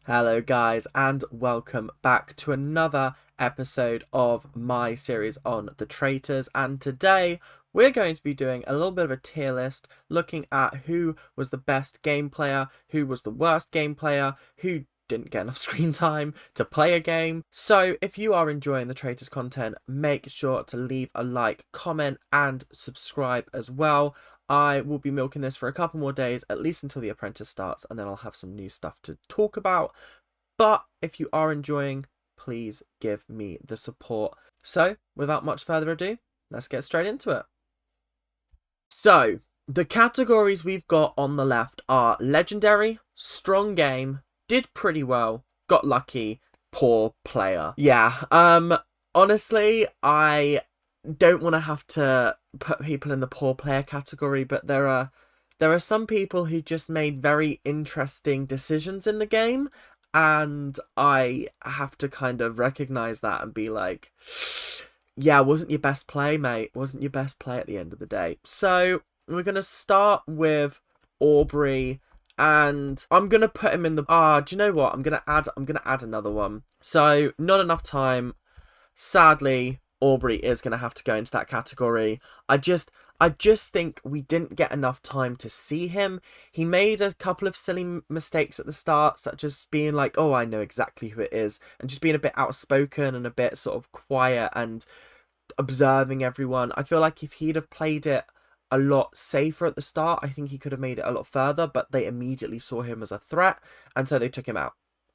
Hello guys and welcome back to another episode of my series on the Traitors, and today we're going to be doing a little bit of a tier list looking at who was the best game player, who was the worst game player, who didn't get enough screen time to play a game. So if you are enjoying the Traitors content, make sure to leave a like, comment and subscribe as well. I will be milking this for a couple more days, at least until The Apprentice starts, and then I'll have some new stuff to talk about. But if you are enjoying, please give me the support. So, without much further ado, let's get straight into it. So, the categories we've got on the left are Legendary, Strong Game, Did Pretty Well, Got Lucky, Poor Player. Yeah, honestly, I don't want to have to put people in the poor player category, but there are some people who just made very interesting decisions in the game, and I have to kind of recognize that and be like, yeah, wasn't your best play, mate. Wasn't your best play at the end of the day. So we're going to start with Aubrey, and I'm going to put him in the... do you know what? I'm going to add another one. So, not enough time. Sadly, Aubrey is going to have to go into that category. I just think we didn't get enough time to see him. He made a couple of silly mistakes at the start, such as being like, oh, I know exactly who it is, and just being a bit outspoken and a bit sort of quiet and observing everyone. I feel like if he'd have played it a lot safer at the start, I think he could have made it a lot further, but they immediately saw him as a threat, and so they took him out.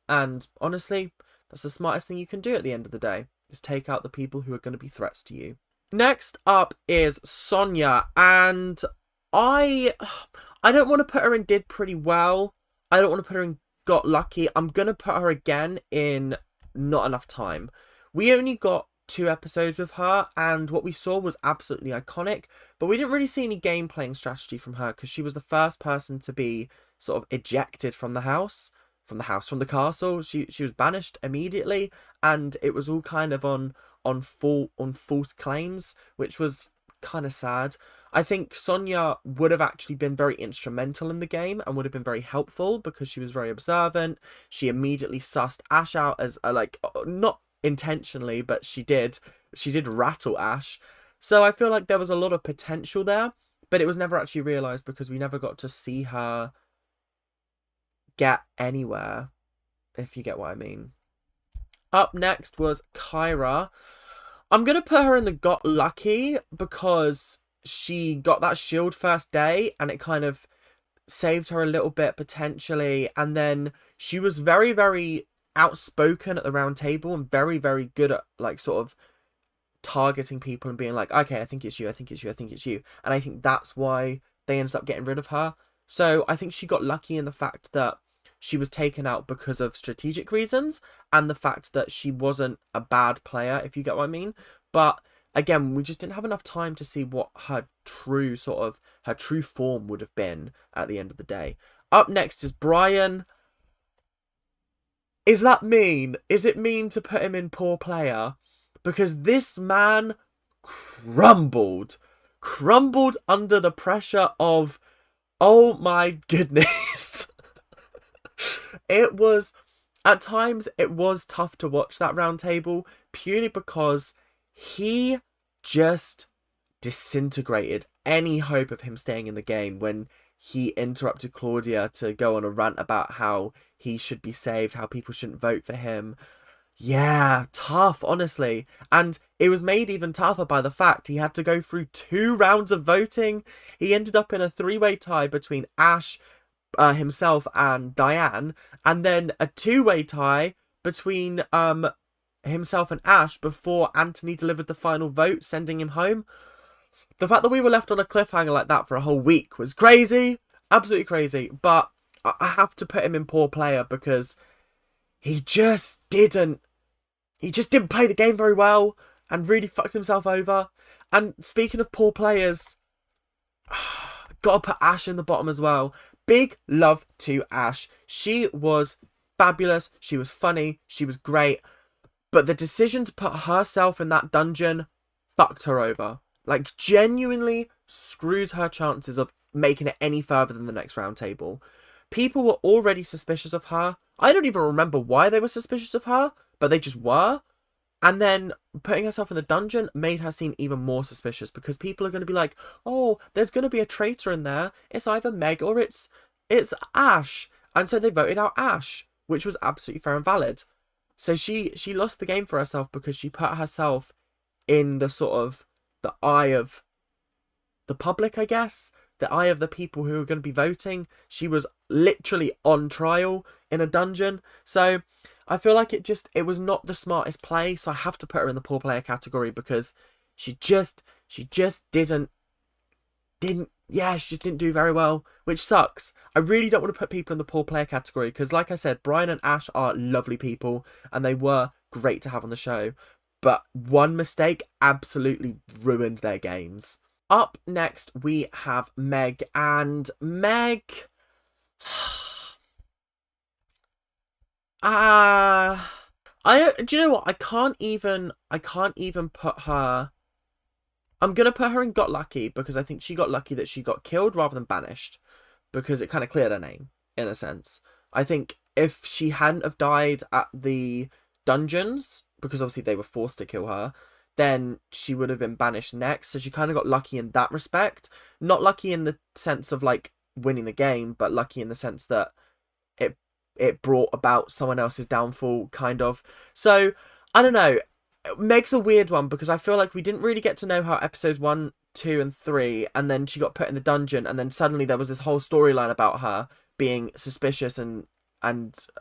And honestly, that's the smartest thing you can do at the end of the day, is take out the people who are going to be threats to you. Next up is Sonia, and I don't want to put her in Did Pretty Well. I don't want to put her in Got Lucky. I'm going to put her again in Not Enough Time. We only got 2 episodes with her, and what we saw was absolutely iconic, but we didn't really see any game playing strategy from her, because she was the first person to be sort of ejected from the castle. She was banished immediately, and it was all kind of on false claims, which was kind of sad. I think Sonia would have actually been very instrumental in the game and would have been very helpful because she was very observant. She immediately sussed Ash out as not intentionally, but she did rattle Ash. So I feel like there was a lot of potential there, but it was never actually realized because we never got to see her get anywhere, if you get what I mean. Up next was Kyra. I'm going to put her in the Got Lucky because she got that shield first day and it kind of saved her a little bit potentially. And then she was very, very outspoken at the round table and very, very good at like sort of targeting people and being like, okay, I think it's you, I think it's you, I think it's you. And I think that's why they ended up getting rid of her. So I think she got lucky in the fact that she was taken out because of strategic reasons and the fact that she wasn't a bad player, if you get what I mean. But again, we just didn't have enough time to see what her true form would have been at the end of the day. Up next is Brian. Is that mean? Is it mean to put him in poor player? Because this man crumbled under the pressure of, oh my goodness. At times, it was tough to watch that round table purely because he just disintegrated any hope of him staying in the game when he interrupted Claudia to go on a rant about how he should be saved, how people shouldn't vote for him. Yeah, tough, honestly. And it was made even tougher by the fact he had to go through 2 rounds of voting. He ended up in a 3-way tie between Ash, himself and Diane, and then a 2-way tie between himself and Ash before Anthony delivered the final vote, sending him home. The fact that we were left on a cliffhanger like that for a whole week was crazy, absolutely crazy. But I have to put him in poor player because he just didn't play the game very well and really fucked himself over. And speaking of poor players, gotta put Ash in the bottom as well. Big love to Ash. She was fabulous. She was funny. She was great. But the decision to put herself in that dungeon fucked her over. Like, genuinely screwed her chances of making it any further than the next round table. People were already suspicious of her. I don't even remember why they were suspicious of her, but they just were. And then putting herself in the dungeon made her seem even more suspicious because people are going to be like, oh, there's going to be a traitor in there. It's either Meg or it's Ash. And so they voted out Ash, which was absolutely fair and valid. So she lost the game for herself because she put herself in the sort of the eye of the public, I guess. The eye of the people who are going to be voting. She was literally on trial in a dungeon. So I feel like it was not the smartest play. So I have to put her in the poor player category because she just didn't do very well, which sucks. I really don't want to put people in the poor player category because, like I said, Brian and Ash are lovely people and they were great to have on the show. But one mistake absolutely ruined their games. Up next, we have Meg, and Meg... do you know what? I can't even put her... I'm going to put her in Got Lucky because I think she got lucky that she got killed rather than banished because it kind of cleared her name, in a sense. I think if she hadn't have died at the dungeons, because obviously they were forced to kill her, then she would have been banished next. So she kind of got lucky in that respect. Not lucky in the sense of, like, winning the game, but lucky in the sense that it brought about someone else's downfall, kind of. So, I don't know. Meg's a weird one because I feel like we didn't really get to know her episodes 1, 2, and 3, and then she got put in the dungeon, and then suddenly there was this whole storyline about her being suspicious, and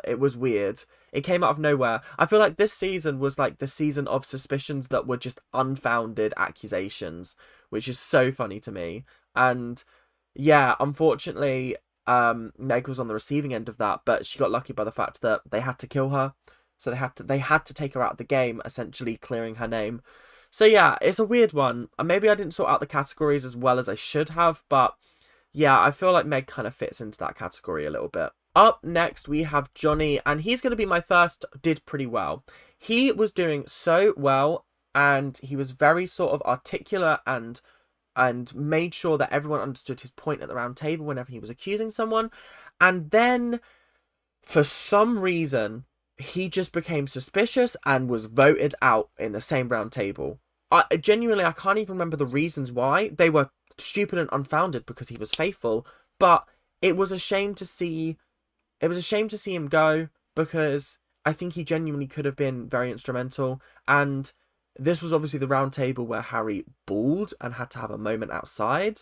it was weird. It came out of nowhere. I feel like this season was like the season of suspicions that were just unfounded accusations, which is so funny to me. And yeah, unfortunately, Meg was on the receiving end of that, but she got lucky by the fact that they had to kill her. So they had to take her out of the game, essentially clearing her name. So yeah, it's a weird one. Maybe I didn't sort out the categories as well as I should have, but yeah, I feel like Meg kind of fits into that category a little bit. Up next, we have Johnny, and he's going to be my first did pretty well. He was doing so well, and he was very sort of articulate and made sure that everyone understood his point at the round table whenever he was accusing someone. And then, for some reason, he just became suspicious and was voted out in the same round table. I can't even remember the reasons why. They were stupid and unfounded because he was faithful, but it was a shame to see him go because I think he genuinely could have been very instrumental. And this was obviously the round table where Harry bawled and had to have a moment outside.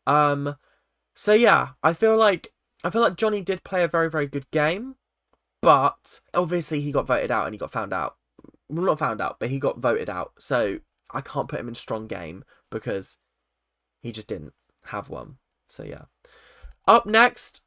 So yeah, I feel like Johnny did play a very, very good game. But obviously he got voted out and he got found out. Well, not found out, but he got voted out. So I can't put him in strong game because he just didn't have one. So yeah. Up next,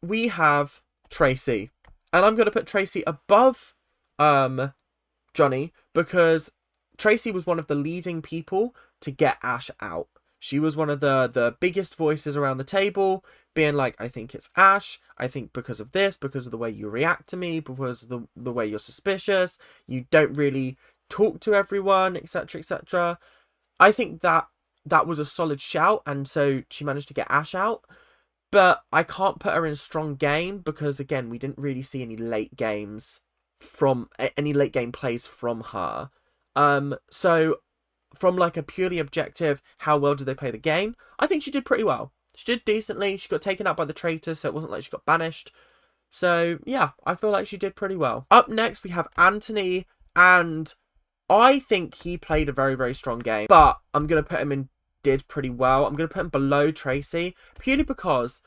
we have Tracy. And I'm going to put Tracy above Johnny because Tracy was one of the leading people to get Ash out. She was one of the biggest voices around the table, being like, I think it's Ash. I think because of this, because of the way you react to me, because of the way you're suspicious, you don't really talk to everyone, etc., etc. I think that was a solid shout, and so she managed to get Ash out. But I can't put her in a strong game because, again, we didn't really see any late game plays from her. So from like a purely objective, how well did they play the game? I think she did pretty well. She did decently. She got taken out by the Traitors, so it wasn't like she got banished. So yeah, I feel like she did pretty well. Up next, we have Anthony, and I think he played a very, very strong game, but I'm going to put him in did pretty well. I'm going to put him below Tracy, purely because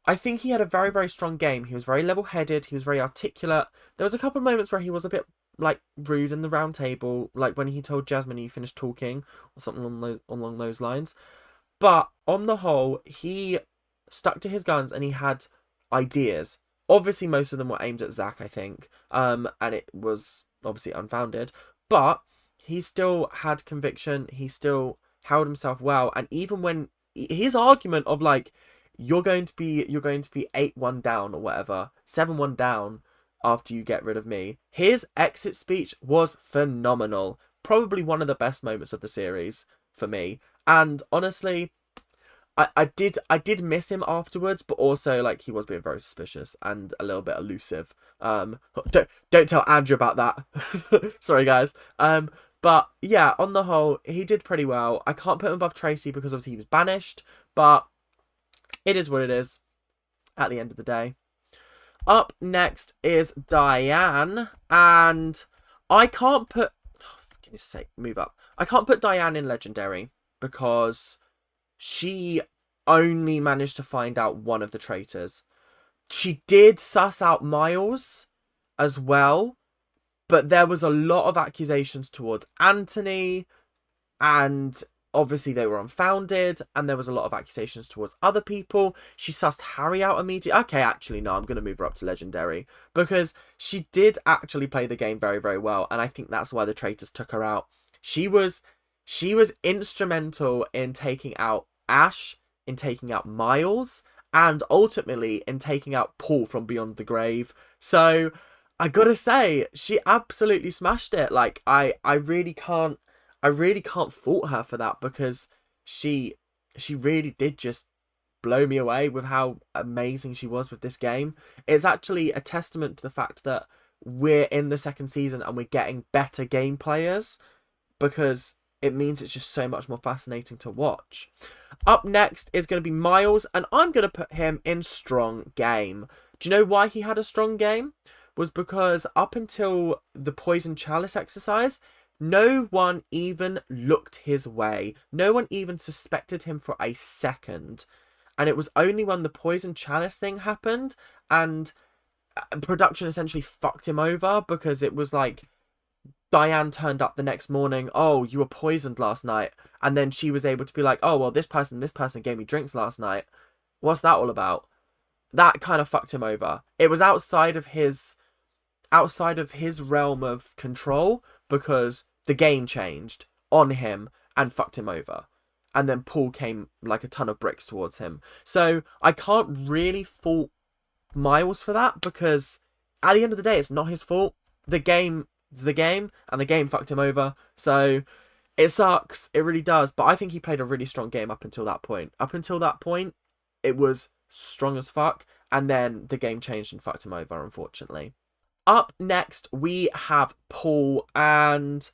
I think he had a very, very strong game. He was very level-headed. He was very articulate. There was a couple of moments where he was a bit like rude in the round table, like when he told Jasmine he finished talking or something along those lines. But on the whole, he stuck to his guns and he had ideas. Obviously, most of them were aimed at Zach, I think, and it was obviously unfounded. But he still had conviction. He still held himself well, and even when his argument of like, you're going to be 8-1 down or whatever, 7-1 down after you get rid of me. His exit speech was phenomenal. Probably one of the best moments of the series for me. And honestly, I did miss him afterwards, but also like he was being very suspicious and a little bit elusive. Don't tell Andrew about that. Sorry guys. But yeah, on the whole, he did pretty well. I can't put him above Tracy because obviously he was banished, but it is what it is at the end of the day. Up next is Diane, and I can't put, oh, for goodness sake, move up. I can't put Diane in Legendary because she only managed to find out one of the traitors. She did suss out Miles as well, but there was a lot of accusations towards Anthony, and obviously they were unfounded, and there was a lot of accusations towards other people. She sussed Harry out immediately. Okay, actually, no, I'm going to move her up to Legendary, because she did actually play the game very, very well, and I think that's why the traitors took her out. She was instrumental in taking out Ash, in taking out Miles, and ultimately in taking out Paul from Beyond the Grave. So I gotta say, she absolutely smashed it. Like, I really can't fault her for that, because she really did just blow me away with how amazing she was with this game. It's actually a testament to the fact that we're in the second season and we're getting better game players, because it means it's just so much more fascinating to watch. Up next is going to be Miles, and I'm going to put him in strong game. Do you know why he had a strong game? Was because up until the Poison Chalice exercise, no one even looked his way. No one even suspected him for a second. And it was only when the Poison Chalice thing happened and production essentially fucked him over, because it was like Diane turned up the next morning, oh, you were poisoned last night. And then she was able to be like, oh, well, this person gave me drinks last night. What's that all about? That kind of fucked him over. It was outside of his realm of control, because the game changed on him and fucked him over. And then Paul came like a ton of bricks towards him. So I can't really fault Miles for that, because at the end of the day, it's not his fault. The game, and the game fucked him over. So it sucks. It really does. But I think he played a really strong game up until that point. Up until that point, it was strong as fuck. And then the game changed and fucked him over, unfortunately. Up next, we have Paul, and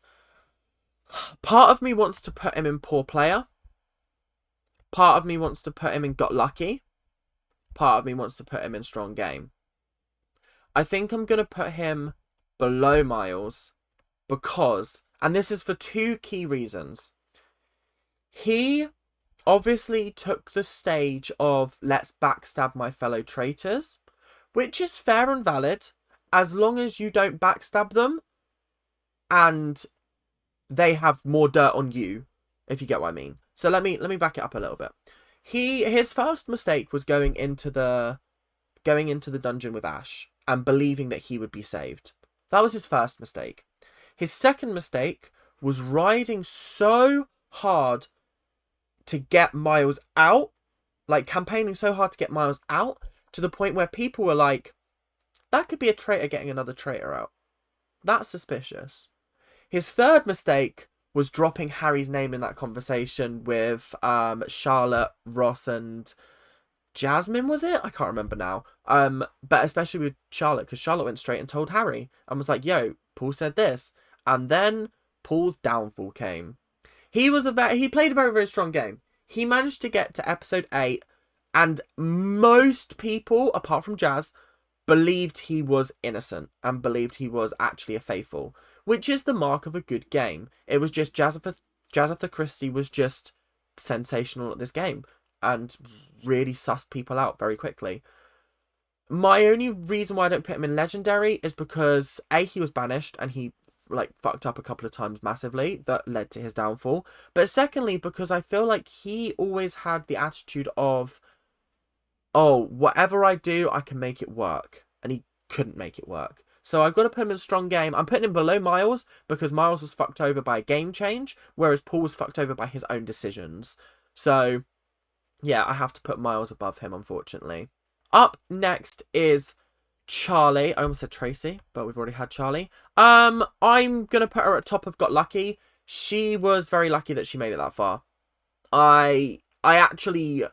part of me wants to put him in poor player. Part of me wants to put him in got lucky. Part of me wants to put him in strong game. I think I'm going to put him below Miles because, and this is for two key reasons. He obviously took the stage of let's backstab my fellow traitors, which is fair and valid, as long as you don't backstab them and they have more dirt on you, if you get what I mean. So let me back it up a little bit. His first mistake was going into the dungeon with Ash and believing that he would be saved. That was his first mistake. His second mistake was riding so hard to get Miles out, like campaigning so hard to get Miles out, to the point where people were like, that could be a traitor getting another traitor out. That's suspicious. His third mistake was dropping Harry's name in that conversation with Charlotte, Ross, and Jasmine, was it? I can't remember now. But especially with Charlotte, because Charlotte went straight and told Harry and was like, yo, Paul said this. And then Paul's downfall came. He played a very, very strong game. He managed to get to episode 8, and most people, apart from Jazz, believed he was innocent and believed he was actually a faithful, which is the mark of a good game. It was just Jazatha Christie was just sensational at this game and really sussed people out very quickly. My only reason why I don't put him in Legendary is because A, he was banished and he like fucked up a couple of times massively that led to his downfall. But secondly, because I feel like he always had the attitude of, oh, whatever I do, I can make it work. And he couldn't make it work. So I've got to put him in a strong game. I'm putting him below Miles because Miles was fucked over by a game change, whereas Paul was fucked over by his own decisions. So, yeah, I have to put Miles above him, unfortunately. Up next is Charlie. I almost said Tracy, but we've already had Charlie. I'm going to put her at top of Got Lucky. She was very lucky that she made it that far. I I actually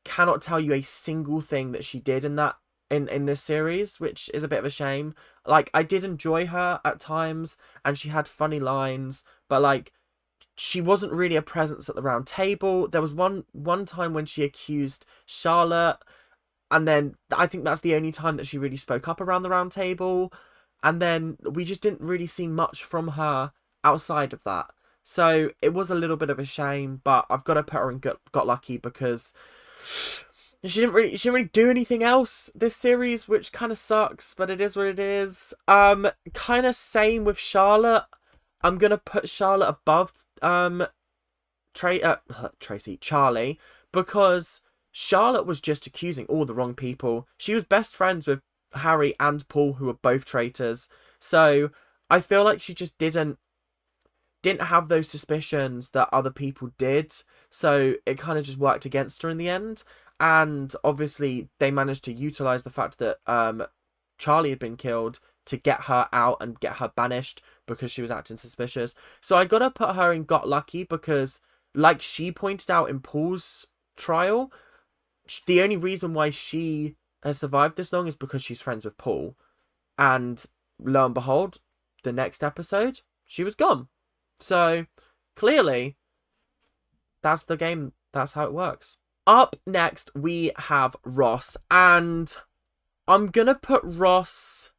cannot tell you a single thing that she did in this series, which is a bit of a shame. Like, I did enjoy her at times, and she had funny lines, but like, she wasn't really a presence at the round table. There was one time when she accused Charlotte, and then I think that's the only time that she really spoke up around the round table. And then we just didn't really see much from her outside of that. So it was a little bit of a shame, but I've got to put her in got lucky because she didn't really do anything else this series, which kind of sucks, but it is what it is. Kind of same with Charlotte. I'm gonna put Charlotte above Charlie, because Charlotte was just accusing all the wrong people. She was best friends with Harry and Paul, who were both traitors. So I feel like she just didn't have those suspicions that other people did. So it kind of just worked against her in the end. And obviously they managed to utilize the fact that Charlie had been killed to get her out and get her banished because she was acting suspicious. So I gotta put her in got lucky because, like she pointed out in Paul's trial, the only reason why she has survived this long is because she's friends with Paul. And lo and behold, the next episode, she was gone. So clearly, that's the game. That's how it works. Up next, we have Ross. And I'm going to put Ross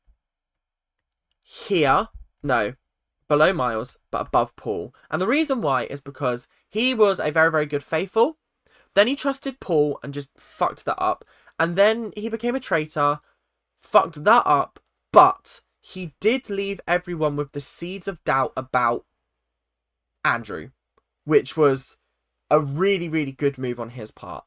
here. No, below Miles, but above Paul. And the reason why is because he was a very, very good faithful. Then he trusted Paul and just fucked that up. And then he became a traitor, fucked that up, but he did leave everyone with the seeds of doubt about Andrew, which was a really, really good move on his part.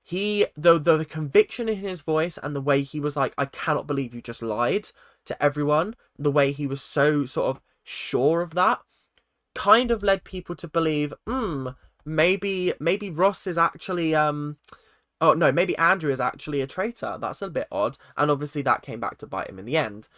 The conviction in his voice and the way he was like, I cannot believe you just lied to everyone, the way he was so sort of sure of that, kind of led people to believe, maybe Ross is actually, oh no, maybe Andrew is actually a traitor. That's a bit odd. And obviously that came back to bite him in the end.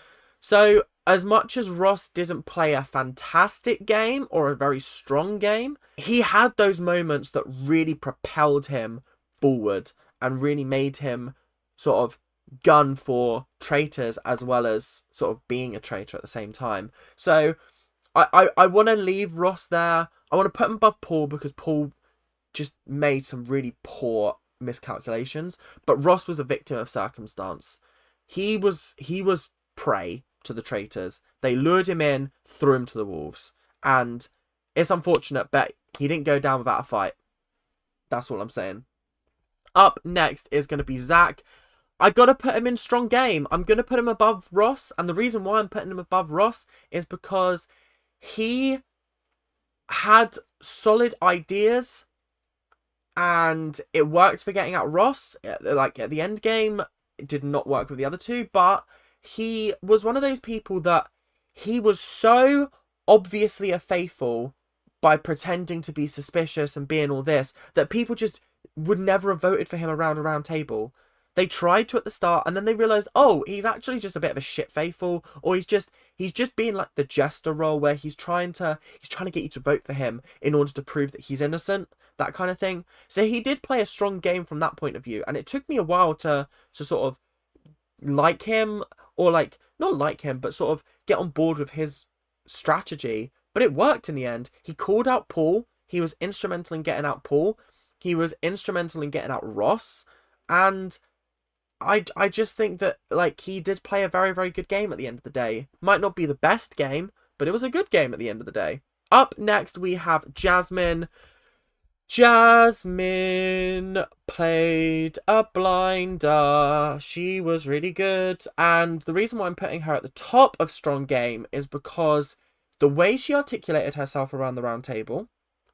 So as much as Ross didn't play a fantastic game or a very strong game, he had those moments that really propelled him forward and really made him sort of gun for traitors as well as sort of being a traitor at the same time. So I want to leave Ross there. I want to put him above Paul because Paul just made some really poor miscalculations, but Ross was a victim of circumstance. He was prey to the traitors. They lured him in, threw him to the wolves, and it's unfortunate, but he didn't go down without a fight. That's all I'm saying. Up next is going to be Zach. I gotta put him in strong game. I'm gonna put him above Ross, and the reason why I'm putting him above Ross is because he had solid ideas and it worked for getting out Ross. Like at the end game, it did not work with the other two, but he was one of those people that he was so obviously a faithful by pretending to be suspicious and being all this that people just would never have voted for him around a round table. They tried to at the start, and then they realised, oh, he's actually just a bit of a shit faithful, or he's just being like the jester role where he's trying to get you to vote for him in order to prove that he's innocent, that kind of thing. So he did play a strong game from that point of view, and it took me a while to sort of like him, or like not like him, but sort of get on board with his strategy. But it worked in the end. He called out Paul. He was instrumental in getting out Paul. He was instrumental in getting out Ross, and I just think that, like, he did play a very, very good game at the end of the day. Might not be the best game, but it was a good game at the end of the day. Up next, we have Jasmine. Jasmine played a blinder. She was really good. And the reason why I'm putting her at the top of strong game is because the way she articulated herself around the round table,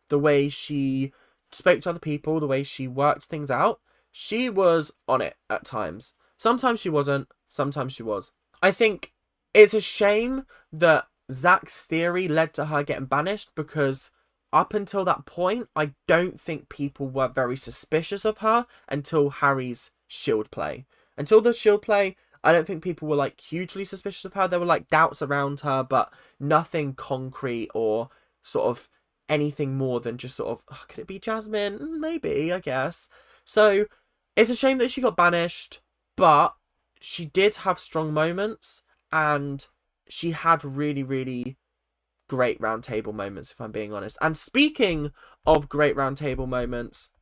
the way she spoke to other people, the way she worked things out, she was on it at times. Sometimes she wasn't, sometimes she was. I think it's a shame that Zach's theory led to her getting banished, because up until that point, I don't think people were very suspicious of her until Harry's shield play. Until the shield play, I don't think people were like hugely suspicious of her. There were like doubts around her, but nothing concrete or sort of anything more than just sort of, oh, could it be Jasmine? Maybe, I guess. So it's a shame that she got banished, but she did have strong moments, and she had really, really great roundtable moments, if I'm being honest. And speaking of great roundtable moments,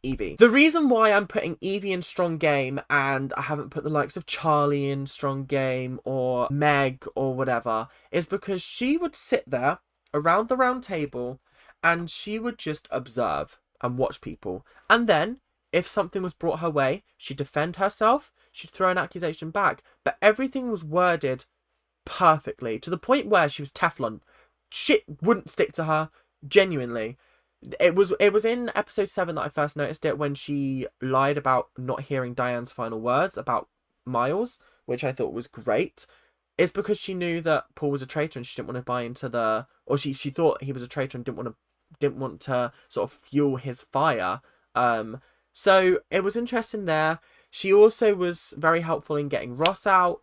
Eevee. The reason why I'm putting Eevee in strong game and I haven't put the likes of Charlie in strong game or Meg or whatever is because she would sit there around the round table and she would just observe and watch people. And then if something was brought her way, she'd defend herself, she'd throw an accusation back, but everything was worded perfectly to the point where she was Teflon. Shit wouldn't stick to her, genuinely. It was in episode 7 that I first noticed it, when she lied about not hearing Diane's final words about Miles, which I thought was great. It's because she knew that Paul was a traitor and she didn't want to buy into the, or she thought he was a traitor and didn't want to sort of fuel his fire. So it was interesting there. She also was very helpful in getting Ross out.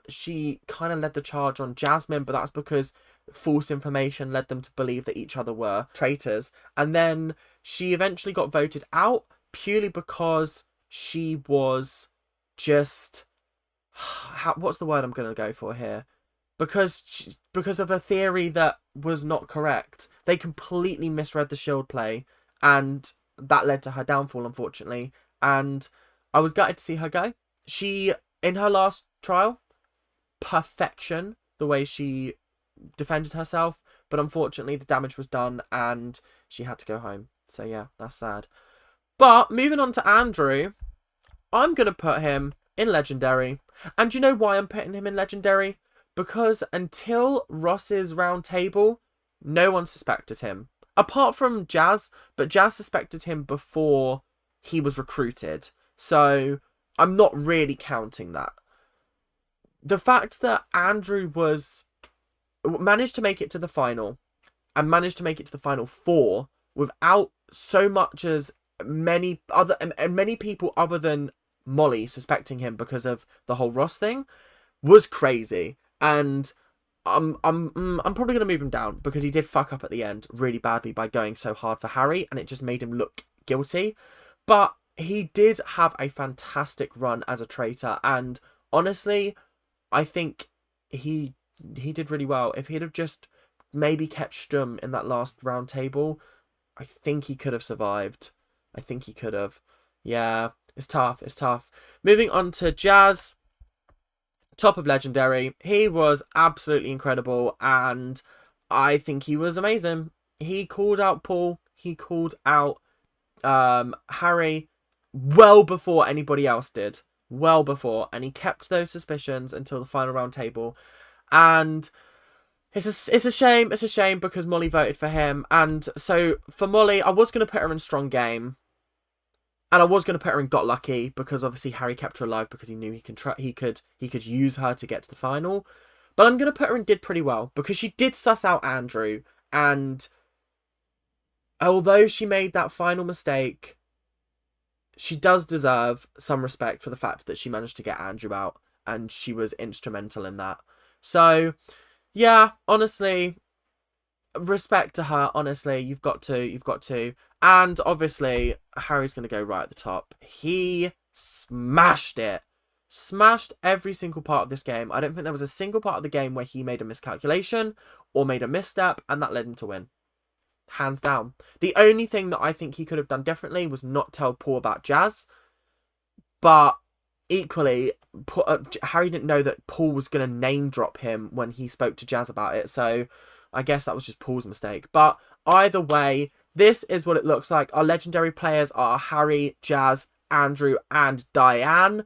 She kind of led the charge on Jasmine, but that's because false information led them to believe that each other were traitors. And then she eventually got voted out purely because she was just... what's the word I'm going to go for here? Because of a theory that was not correct. They completely misread the shield play, and that led to her downfall, unfortunately. And I was gutted to see her go. She, in her last trial, perfection, the way she defended herself, but unfortunately the damage was done and she had to go home. So yeah, that's sad. But moving on to Andrew, I'm going to put him in Legendary. And you know why I'm putting him in Legendary? Because until Ross's round table, no one suspected him. Apart from Jazz, but Jazz suspected him before he was recruited. So I'm not really counting that. The fact that Andrew managed to make it to the final and managed to make it to the final 4 without so much as many people other than Molly suspecting him because of the whole Ross thing was crazy. And I'm probably going to move him down because he did fuck up at the end really badly by going so hard for Harry, and it just made him look guilty. But he did have a fantastic run as a traitor, and honestly, I think he did really well. If he'd have just maybe kept Sturm in that last round table, I think he could have survived. I think he could have. Yeah, it's tough. It's tough. Moving on to Jazz, top of Legendary. He was absolutely incredible, and I think he was amazing. He called out Paul. He called out Harry well before anybody else did. Well before. And he kept those suspicions until the final round table. And it's a shame. It's a shame because Molly voted for him. And so for Molly, I was going to put her in strong game. And I was going to put her in got lucky because obviously Harry kept her alive because he knew he could use her to get to the final. But I'm going to put her in did pretty well because she did suss out Andrew. And although she made that final mistake, she does deserve some respect for the fact that she managed to get Andrew out. And she was instrumental in that. So, yeah, honestly, respect to her. Honestly, you've got to. And obviously, Harry's going to go right at the top. He smashed it. Smashed every single part of this game. I don't think there was a single part of the game where he made a miscalculation or made a misstep, and that led him to win. Hands down. The only thing that I think he could have done differently was not tell Paul about Jazz. But equally, Harry didn't know that Paul was going to name drop him when he spoke to Jazz about it. So I guess that was just Paul's mistake. But either way, this is what it looks like. Our legendary players are Harry, Jazz, Andrew, and Diane.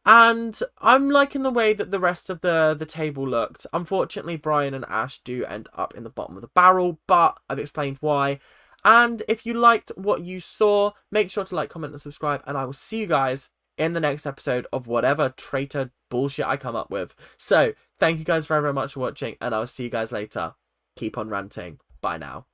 And I'm liking the way that the rest of the table looked. Unfortunately, Brian and Ash do end up in the bottom of the barrel, but I've explained why. And if you liked what you saw, make sure to like, comment, and subscribe. And I will see you guys in the next episode of whatever traitor bullshit I come up with. So, thank you guys very, very much for watching, and I'll see you guys later. Keep on ranting. Bye now.